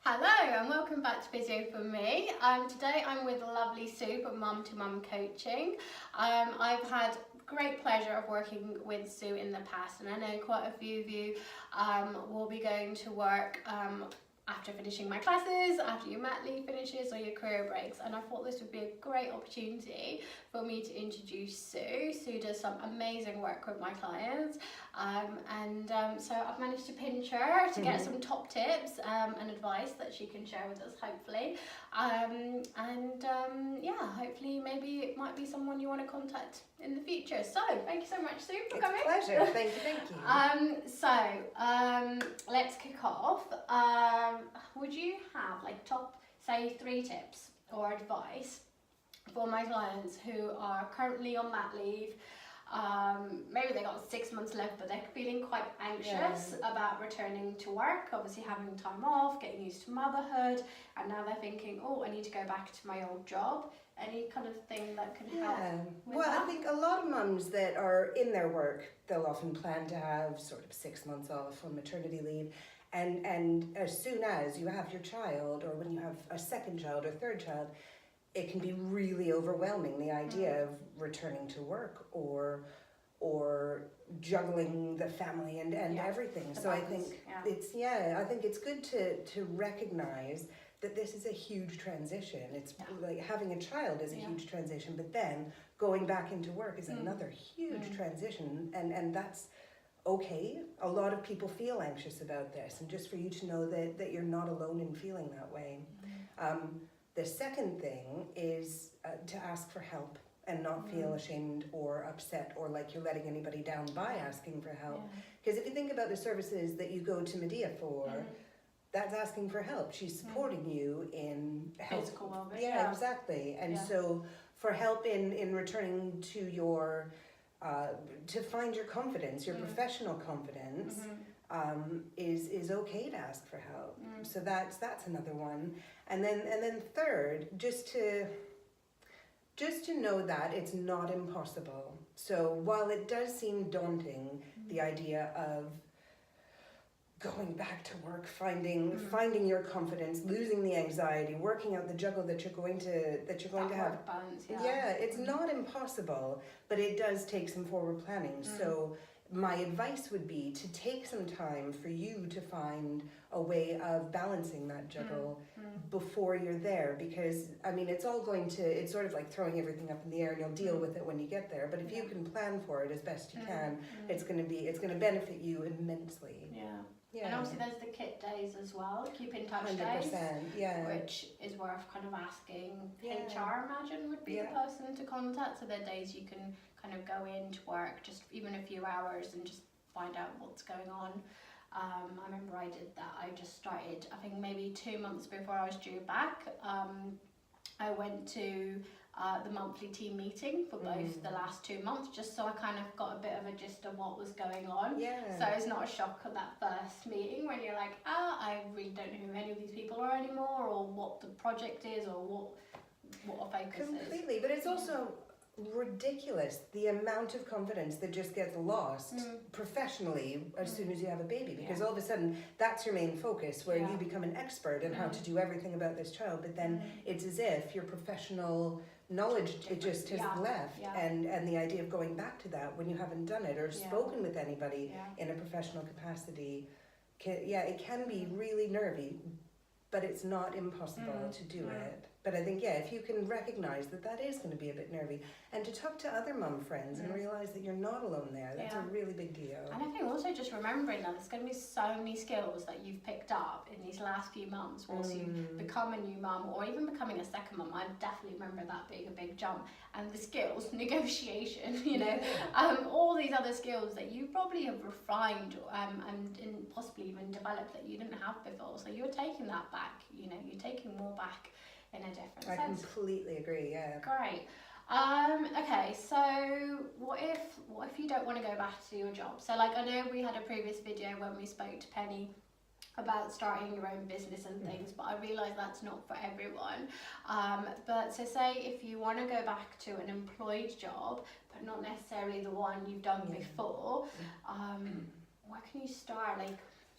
Hello and welcome back to Physio for Me. Today I'm with lovely Sue from Mum2Mum Coaching. I've had great pleasure of working with Sue in the past, and I know quite a few of you will be going to work after finishing my classes, after your mat leave finishes or your career breaks, and I thought this would be a great opportunity for me to introduce Sue. Sue does some amazing work with my clients, so I've managed to pinch her to get some top tips and advice that she can share with us, hopefully. Hopefully maybe it might be someone you want to contact in the future. So thank you so much, Sue, for coming. It's a pleasure. Thank you. Let's kick off. Would you have top, say, 3 tips or advice for my clients who are currently on mat leave? Maybe they got 6 months left, but they're feeling quite anxious about returning to work, obviously having time off, getting used to motherhood, and now they're thinking, oh, I need to go back to my old job. Any kind of thing that can help with that? I think a lot of mums that are in their work, they'll often plan to have sort of 6 months off on maternity leave, and as soon as you have your child, or when you have a second child or third child, it can be really overwhelming, the idea of returning to work or juggling the family and everything. So I think I think it's good to recognize that this is a huge transition. It's like having a child is a huge transition, but then going back into work is another huge transition, and that's okay. A lot of people feel anxious about this, and just for you to know that you're not alone in feeling that way. The second thing is to ask for help and not feel ashamed or upset or like you're letting anybody down by asking for help. Because if you think about the services that you go to Medea for, that's asking for help. She's supporting you in help. Physical well-being. Yeah, exactly. And so for help in returning to your, to find your confidence, your professional confidence, is okay to ask for help. So that's another one. And then third, just to know that it's not impossible. So while it does seem daunting, the idea of going back to work, finding your confidence, losing the anxiety, working out the juggle that you're going to have. Balance, it's not impossible, but it does take some forward planning. So my advice would be to take some time for you to find a way of balancing that juggle before you're there, because I mean it's sort of like throwing everything up in the air, and you'll deal with it when you get there, but if you can plan for it as best you can, it's going to benefit you immensely. And obviously there's the kit days as well, keep in touch 100%, days, which is worth kind of asking. HR, imagine, would be the person to contact. So they're days you can kind of go into work, just even a few hours, and just find out what's going on. I remember I did that. I just started, I think maybe 2 months before I was due back. I went to the monthly team meeting for both the last 2 months, just so I kind of got a bit of a gist of what was going on. So it's not a shock at that first meeting when you're like, I really don't know who any of these people are anymore, or what the project is, or what a focus is. Completely, but it's also ridiculous the amount of confidence that just gets lost professionally as soon as you have a baby, because all of a sudden that's your main focus, where you become an expert in how to do everything about this child, but then it's as if your professional knowledge it just has left, and the idea of going back to that when you haven't done it or spoken with anybody in a professional capacity, it can be really nervy, but it's not impossible to do it. But I think, if you can recognize that is going to be a bit nervy, and to talk to other mum friends and realize that you're not alone there, that's a really big deal. And I think also just remembering that there's going to be so many skills that you've picked up in these last few months once you become a new mum, or even becoming a second mum. I definitely remember that being a big jump. And the skills, negotiation, all these other skills that you probably have refined and possibly even developed that you didn't have before. So you're taking that back, you're taking more back in a different sense. I completely agree, Great. Okay, so what if you don't want to go back to your job? So I know we had a previous video when we spoke to Penny about starting your own business and things, but I realise that's not for everyone. But so say if you want to go back to an employed job, but not necessarily the one you've done before, where can you start?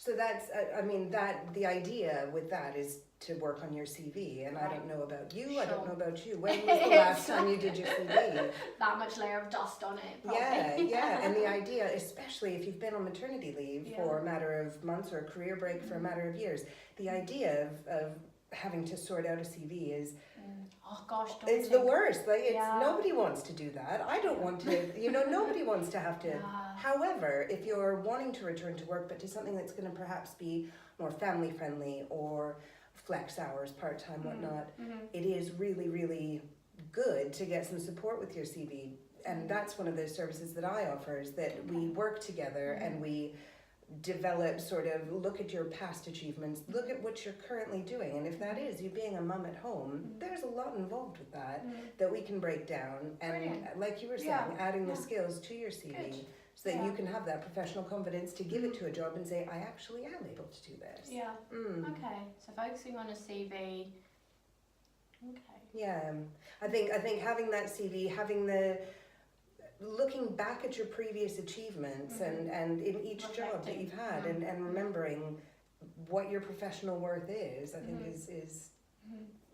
So that's, I mean, the idea with that is to work on your CV. And I don't know about you, I don't know about you. When was the last time you did your CV? That much layer of dust on it, probably. Yeah. And the idea, especially if you've been on maternity leave for a matter of months or a career break for a matter of years, the idea of having to sort out a CV is, oh gosh, it's the worst. Like, nobody wants to do that. I don't want to, nobody wants to have to. However, if you're wanting to return to work, but to something that's going to perhaps be more family friendly or flex hours, part-time, whatnot, it is really, really good to get some support with your CV. And that's one of those services that I offer, is that we work together and we develop, sort of look at your past achievements, look at what you're currently doing, and if that is you being a mum at home, there's a lot involved with that that we can break down, and like you were saying, adding the skills to your CV so that you can have that professional confidence to give it to a job and say, I actually am able to do this. Okay, so focusing on a CV. I think having that CV, having the looking back at your previous achievements and in each job that you've had and remembering what your professional worth is, I think is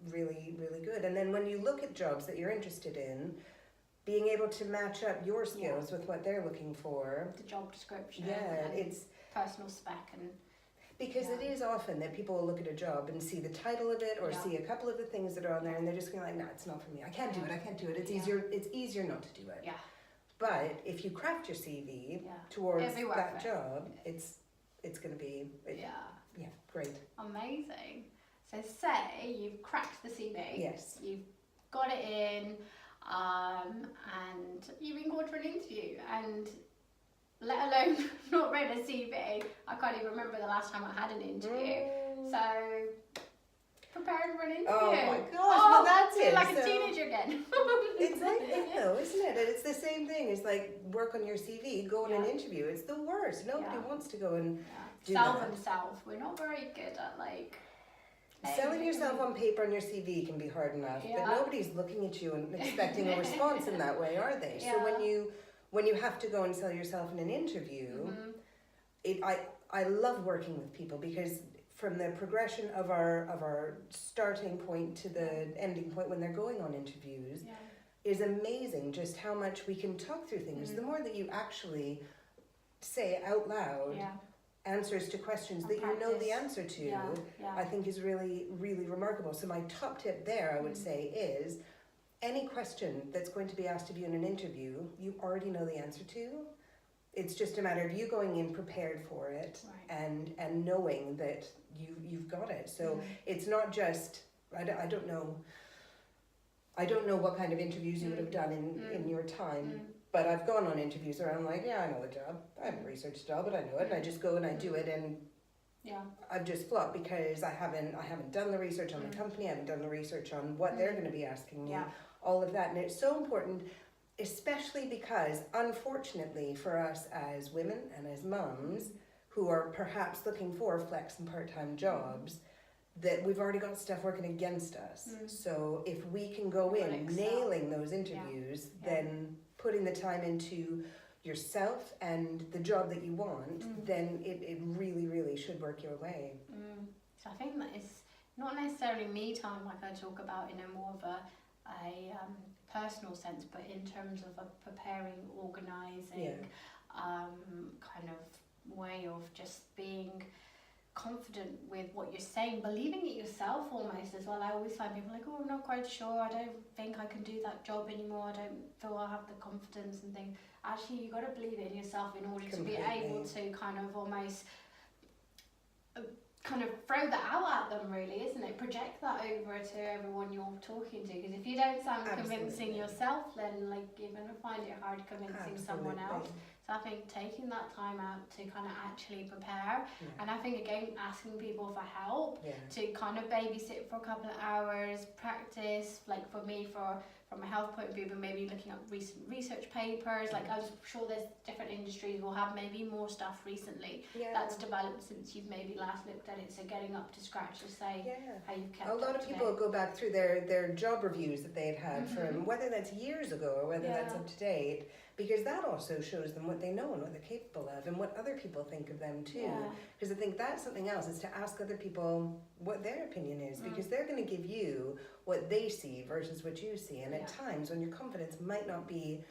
really, really good. And then when you look at jobs that you're interested in, being able to match up your skills with what they're looking for. The job description. It's personal spec and... Because it is often that people will look at a job and see the title of it or see a couple of the things that are on there and they're just going like, no, it's not for me. I can't do it. It's easier not to do it. But if you craft your CV towards that job, it's going to be great. Amazing. So say you've cracked the CV. Yes. You've got it in, and you've been called for an interview, and let alone not read a CV. I can't even remember the last time I had an interview. So preparing for an interview. Oh my gosh, well that's it. Like a teenager again. It's like it though, isn't it? And it's the same thing. It's like work on your CV, go on an interview. It's the worst. Nobody wants to go and do Sell that. themselves. We're not very good at like... Selling yourself on paper on your CV can be hard enough, but nobody's looking at you and expecting a response in that way, are they? So when you have to go and sell yourself in an interview, I love working with people because from the progression of our starting point to the ending point when they're going on interviews is amazing, just how much we can talk through things. The more that you actually say out loud answers to questions that you know the answer to, I think is really, really remarkable. So my top tip there, I would say, is any question that's going to be asked of you in an interview, you already know the answer to. It's just a matter of you going in prepared for it and knowing that you've got it. So it's not just, I don't know what kind of interviews you would have done in your time, but I've gone on interviews where I'm like, I know the job. I haven't researched it all, but I know it, and I just go and I do it, and I've just flopped because I haven't done the research on the company, I haven't done the research on what they're going to be asking me, all of that. And it's so important, especially because unfortunately for us as women and as mums who are perhaps looking for flex and part-time jobs, that we've already got stuff working against us. So if we can go in nailing those interviews, then putting the time into yourself and the job that you want, then it really, really should work your way. So I think that it's not necessarily me time like I talk about in a more of a personal sense, but in terms of a preparing, organising kind of way of just being confident with what you're saying, believing it yourself almost as well. I always find people like, I'm not quite sure, I don't think I can do that job anymore, I don't feel I have the confidence and things. Actually, you've got to believe it in yourself in order to be able to kind of almost kind of throw that out at them, really, isn't it? Project that over to everyone you're talking to, because if you don't sound convincing yourself, then like you're going to find it hard convincing someone else. So I think taking that time out to kind of actually prepare, and I think again asking people for help to kind of babysit for a couple of hours, practice, like for me from a health point of view, but maybe looking up recent research papers. Like I'm sure there's different industries will have maybe more stuff recently that's developed since you've maybe last looked at it. So getting up to scratch to say how you've kept a lot of people go back through their job reviews that they've had from whether that's years ago or whether that's up to date. because that also shows them what they know and what they're capable of and what other people think of them too. Because I think that's something else, is to ask other people what their opinion is, because they're going to give you what they see versus what you see. And at times when your confidence might not be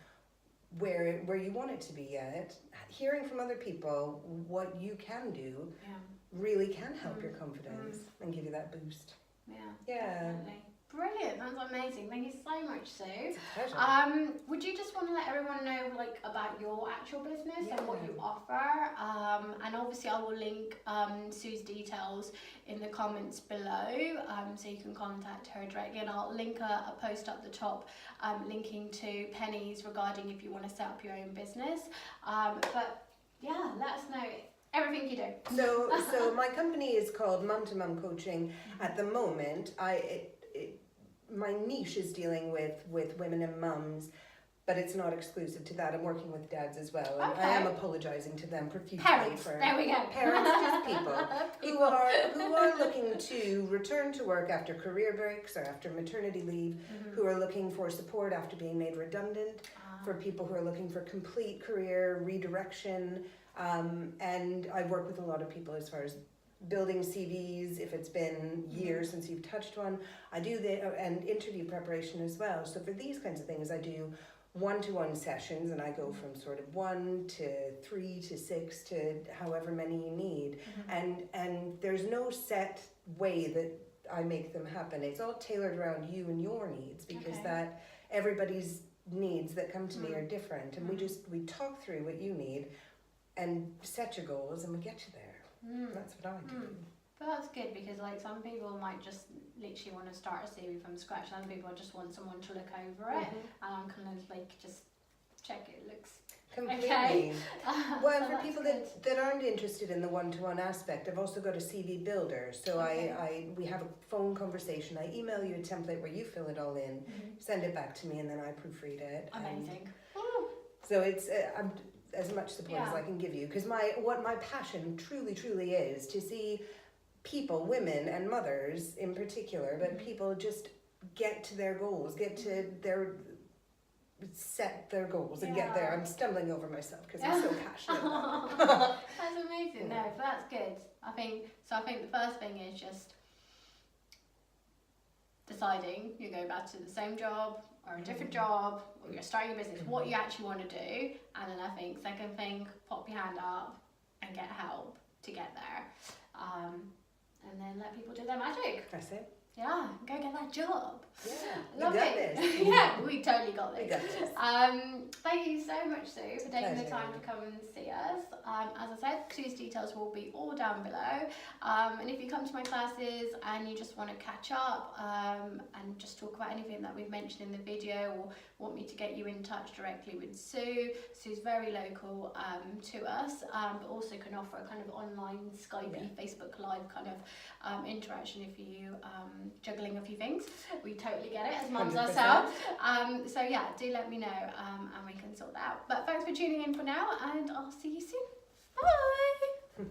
where you want it to be yet, hearing from other people what you can do really can help your confidence and give you that boost. Definitely. Brilliant, that's amazing. Thank you so much, Sue. It's a pleasure. Would you just want to let everyone know like about your actual business and what you offer? And obviously I will link Sue's details in the comments below, so you can contact her directly, and I'll link a post up the top linking to Penny's regarding if you want to set up your own business. But yeah, let us know everything you do. So my company is called Mum2Mum Coaching. At the moment, my niche is dealing with women and mums, but it's not exclusive to that. I'm working with dads as well, and I am apologising to them profusely. Parents, for there we go. Parents, just people who are looking to return to work after career breaks or after maternity leave, who are looking for support after being made redundant, for people who are looking for complete career redirection, and I work with a lot of people as far as building CVs, if it's been years since you've touched one. I do and interview preparation as well. So for these kinds of things, I do one-to-one sessions, and I go from sort of 1 to 3 to 6 to however many you need. And there's no set way that I make them happen. It's all tailored around you and your needs, because that everybody's needs that come to me are different, and we talk through what you need and set your goals, and we get you there. That's what I do. But that's good, because like some people might just literally want to start a CV from scratch. Some people just want someone to look over it, and I'm kind of like just check it looks completely. Okay. Well, So for people that aren't interested in the one-to-one aspect, I've also got a CV builder. So we have a phone conversation. I email you a template where you fill it all in, send it back to me, and then I proofread it. Amazing. So it's I'm as much support as I can give you, because what my passion truly is to see people, women and mothers in particular, but people just get to their goals, set their goals and get there. I'm stumbling over myself because I'm so passionate about it. That's amazing. No, but that's good. I think the first thing is just deciding you go back to the same job or a different job, or you're starting a business, what you actually want to do. And then I think second thing, pop your hand up and get help to get there. And then let people do their magic. That's it. Yeah, go get that job. Yeah, Love we got it. this. Yeah, we totally got this. We got this. Thank you so much, Sue, for taking the Pleasure. time to come and see us. As I said, Sue's details will be all down below. And if you come to my classes and you just want to catch up and just talk about anything that we've mentioned in the video, or want me to get you in touch directly with Sue, Sue's very local to us, but also can offer a kind of online Skypey, Facebook Live kind of interaction if you juggling a few things. We totally get it as mums 100%. ourselves. So yeah, do let me know and we can sort that out. But thanks for tuning in for now, and I'll see you soon. Bye.